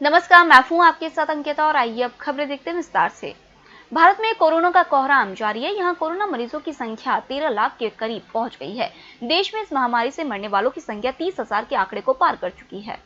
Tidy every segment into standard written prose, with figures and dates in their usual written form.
नमस्कार, मैं हूं आपके साथ अंकिता और आइए अब खबरें देखते हैं विस्तार से। भारत में कोरोना का कोहराम जारी है। यहां कोरोना मरीजों की संख्या 13 लाख के करीब पहुंच गई है। देश में इस महामारी से मरने वालों की संख्या 30,000 के आंकड़े को पार कर चुकी है।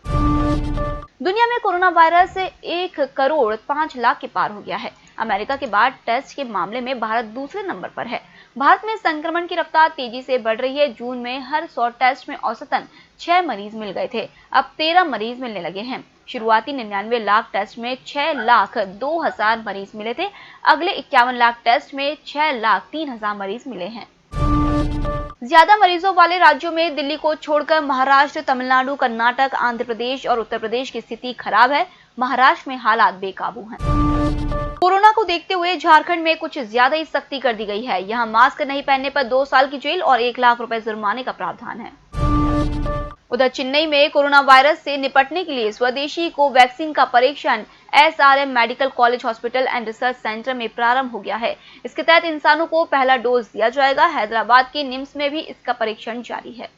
दुनिया में कोरोना वायरस से 1 करोड़ 5 लाख के पार हो गया है। अमेरिका के बाद टेस्ट के मामले में भारत दूसरे नंबर पर है। भारत में संक्रमण की रफ्तार तेजी से बढ़ रही है। जून में हर 100 टेस्ट में औसतन 6 मरीज मिल गए थे, अब 13 मरीज मिलने लगे हैं। शुरुआती 99 लाख टेस्ट में 6,02,000 मरीज मिले थे। अगले 51 लाख टेस्ट में 6,03,000 मरीज मिले हैं। ज्यादा मरीजों वाले राज्यों में दिल्ली को छोड़कर महाराष्ट्र, तमिलनाडु, कर्नाटक, आंध्र प्रदेश और उत्तर प्रदेश की स्थिति खराब है। महाराष्ट्र में हालात बेकाबू हैं। कोरोना को देखते हुए झारखंड में कुछ ज्यादा ही सख्ती कर दी गई है। यहां मास्क नहीं पहनने पर 2 साल की जेल और 1 लाख रुपए जुर्माने का प्रावधान है। उधर चेन्नई में कोरोना वायरस से निपटने के लिए स्वदेशी कोवैक्सीन का परीक्षण SRM medical college hospital and research centre में प्रारंभ हो गया है। इसके तहत इंसानों को पहला डोज दिया जाएगा। हैदराबाद के निम्स में भी इसका परीक्षण जारी है।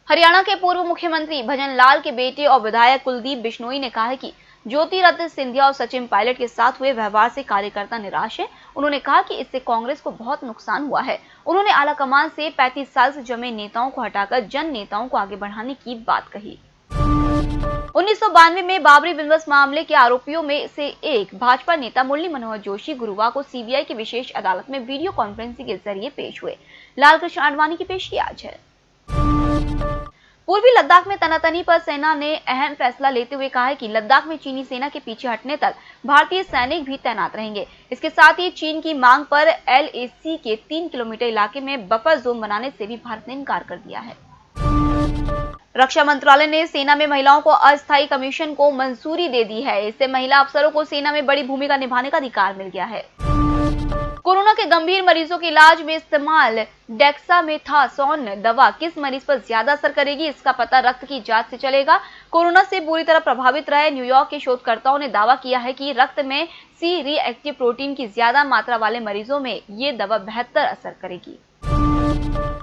हरियाणा के पूर्व मुख्यमंत्री भजन लाल के बेटे और विधायक कुलदीप बिश्नोई ने कहा है कि ज्योतिरादित्य सिंधिया और सचिन पायलट के साथ हुए व्यवहार से कार्यकर्ता निराश है। उन्होंने कहा कि इससे कांग्रेस को बहुत नुकसान हुआ है। उन्होंने आलाकमान से 35 साल से जमे नेताओं को हटाकर जन नेताओं को आगे बढ़ाने की बात कही। 1992 में बाबरी बिंदस मामले के आरोपियों में से एक भाजपा नेता मुरली मनोहर जोशी गुरुवार को सीबीआई की विशेष अदालत में वीडियो कॉन्फ्रेंसिंग के जरिए पेश हुए। लालकृष्ण आडवाणी की पेशी आज है। पूर्वी लद्दाख में तनातनी पर सेना ने अहम फैसला लेते हुए कहा है कि लद्दाख में चीनी सेना के पीछे हटने तक भारतीय सैनिक भी तैनात रहेंगे। इसके साथ ही चीन की मांग पर LAC के 3 किलोमीटर इलाके में बफर जोन बनाने से भी भारत ने इनकार कर दिया है। रक्षा मंत्रालय ने सेना में महिलाओं को अस्थायी कमीशन को मंजूरी दे दी है। इससे महिला अफसरों को सेना में बड़ी भूमिका निभाने का अधिकार मिल गया है। कोरोना के गंभीर मरीजों के इलाज में इस्तेमाल डेक्सामेथासोन दवा किस मरीज पर ज्यादा असर करेगी, इसका पता रक्त की जांच से चलेगा। कोरोना से बुरी तरह प्रभावित रहे न्यूयॉर्क के शोधकर्ताओं ने दावा किया है कि रक्त में C रिएक्टिव प्रोटीन की ज्यादा मात्रा वाले मरीजों में ये दवा बेहतर असर करेगी।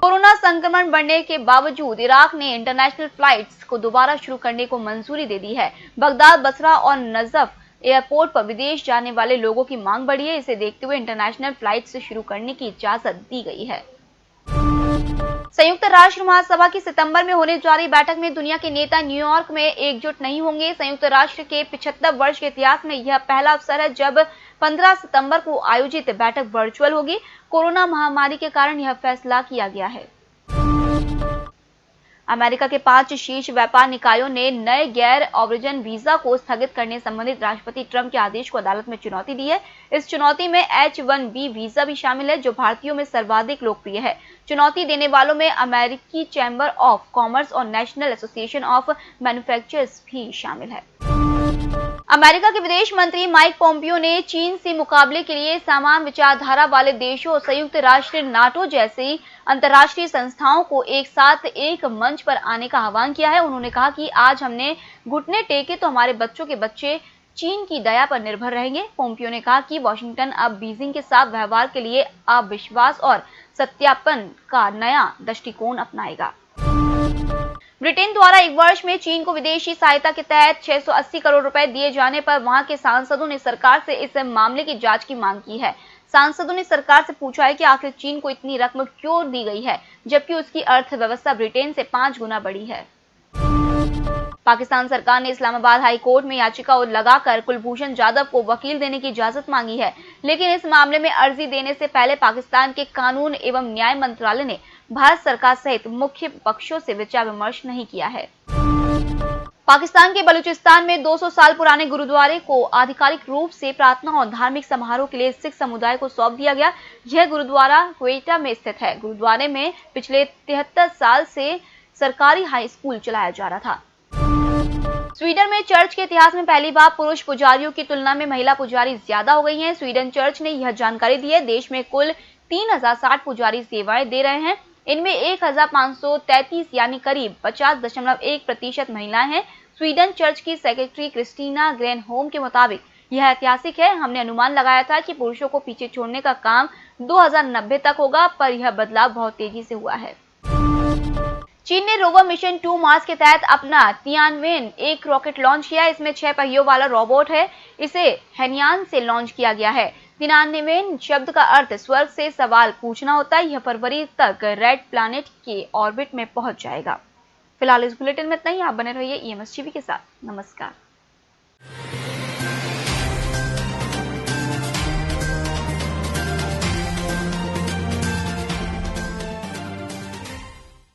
कोरोना संक्रमण बढ़ने के बावजूद इराक ने इंटरनेशनल फ्लाइट्स को दोबारा शुरू करने को मंजूरी दे दी है। बगदाद, बसरा और नजफ एयरपोर्ट पर विदेश जाने वाले लोगों की मांग बढ़ी है। इसे देखते हुए इंटरनेशनल फ्लाइट से शुरू करने की इजाजत दी गई है। संयुक्त राष्ट्र महासभा की सितंबर में होने जा रही बैठक में दुनिया के नेता न्यूयॉर्क में एकजुट नहीं होंगे। संयुक्त राष्ट्र के 75 वर्ष के इतिहास में यह पहला अवसर है जब 15 सितंबर को आयोजित बैठक वर्चुअल होगी। कोरोना महामारी के कारण यह फैसला किया गया है। अमेरिका के 5 शीर्ष व्यापार निकायों ने नए गैर ओरिजिन वीजा को स्थगित करने संबंधित राष्ट्रपति ट्रंप के आदेश को अदालत में चुनौती दी है। इस चुनौती में H-1B वीजा भी शामिल है, जो भारतीयों में सर्वाधिक लोकप्रिय है। चुनौती देने वालों में अमेरिकी चैम्बर ऑफ कॉमर्स और नेशनल एसोसिएशन ऑफ मैन्युफैक्चरर्स भी शामिल है। अमेरिका के विदेश मंत्री माइक पोम्पियो ने चीन से मुकाबले के लिए समान विचारधारा वाले देशों और संयुक्त राष्ट्र नाटो जैसी अंतर्राष्ट्रीय संस्थाओं को एक साथ एक मंच पर आने का आह्वान किया है। उन्होंने कहा कि आज हमने घुटने टेके तो हमारे बच्चों के बच्चे चीन की दया पर निर्भर रहेंगे। पोम्पियो ने कहा कि वॉशिंगटन अब बीजिंग के साथ व्यवहार के लिए अविश्वास और सत्यापन का नया दृष्टिकोण अपनाएगा। ब्रिटेन द्वारा 1 वर्ष में चीन को विदेशी सहायता के तहत 680 करोड़ रुपए दिए जाने पर वहां के सांसदों ने सरकार से इस मामले की जांच की मांग की है। सांसदों ने सरकार से पूछा है कि आखिर चीन को इतनी रकम क्यों दी गई है, जबकि उसकी अर्थव्यवस्था ब्रिटेन से 5 गुना बड़ी है। पाकिस्तान सरकार ने इस्लामाबाद हाई कोर्ट में याचिका लगाकर कुलभूषण जाधव को वकील देने की इजाजत मांगी है, लेकिन इस मामले में अर्जी देने से पहले पाकिस्तान के कानून एवं न्याय मंत्रालय ने भारत सरकार सहित मुख्य पक्षों से विचार विमर्श नहीं किया है। पाकिस्तान के बलूचिस्तान में 200 साल पुराने गुरुद्वारे को आधिकारिक रूप से प्रार्थना और धार्मिक समारोह के लिए सिख समुदाय को सौंप दिया गया। यह गुरुद्वारा क्वेटा में स्थित है। गुरुद्वारे में पिछले 73 साल से सरकारी हाई स्कूल चलाया जा रहा था। स्वीडन में चर्च के इतिहास में पहली बार पुरुष पुजारियों की तुलना में महिला पुजारी ज्यादा हो गई हैं। स्वीडन चर्च ने यह जानकारी दी है। देश में कुल 3060 पुजारी सेवाएं दे रहे हैं। इनमें 1533 यानी करीब 50.1% महिलाएं हैं। स्वीडन चर्च की सेक्रेटरी क्रिस्टीना ग्रेनहोम के मुताबिक यह ऐतिहासिक है। हमने अनुमान लगाया था कि पुरुषों को पीछे छोड़ने का काम 2090 तक होगा, पर यह बदलाव बहुत तेजी से हुआ है। चीन ने रोवर मिशन 2 मार्स के तहत अपना तियानवेन एक रॉकेट लॉन्च किया। इसमें 6 पहियों वाला रोबोट है। इसे हेनियान से लॉन्च किया गया है। तियानवेन शब्द का अर्थ स्वर्ग से सवाल पूछना होता है। यह फरवरी तक रेड प्लैनेट के ऑर्बिट में पहुंच जाएगा। फिलहाल इस बुलेटिन में इतना ही। आप बने रहिए EMS टीवी के साथ। नमस्कार।